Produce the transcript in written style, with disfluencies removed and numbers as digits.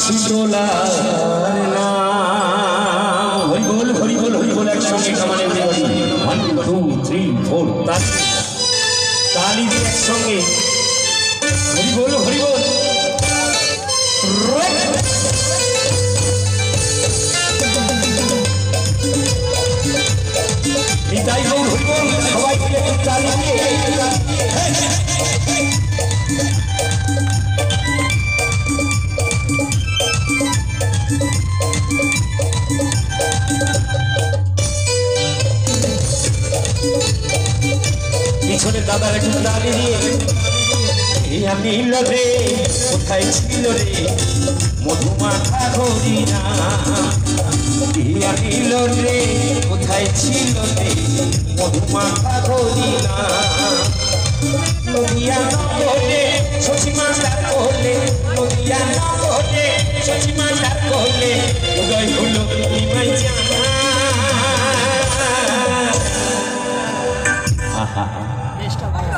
শীতলা হরিবোল হরিবোল হরিবোল একসঙ্গে কামানে 1 2 3 4 তালি দিয়ে একসঙ্গে হরিবোল হরিবোল নিতাই গৌর হরিবোল সবাই মিলে তালি দিয়ে পিছনে দাদার একটু তালি দিয়ে নীল রে কোথায় ছিল রে মধুমাখা হরিণা নীল রে কোথায় ছিল রে মধুমাখা হরিণা নদিয়া বলে শশীমাতা বলে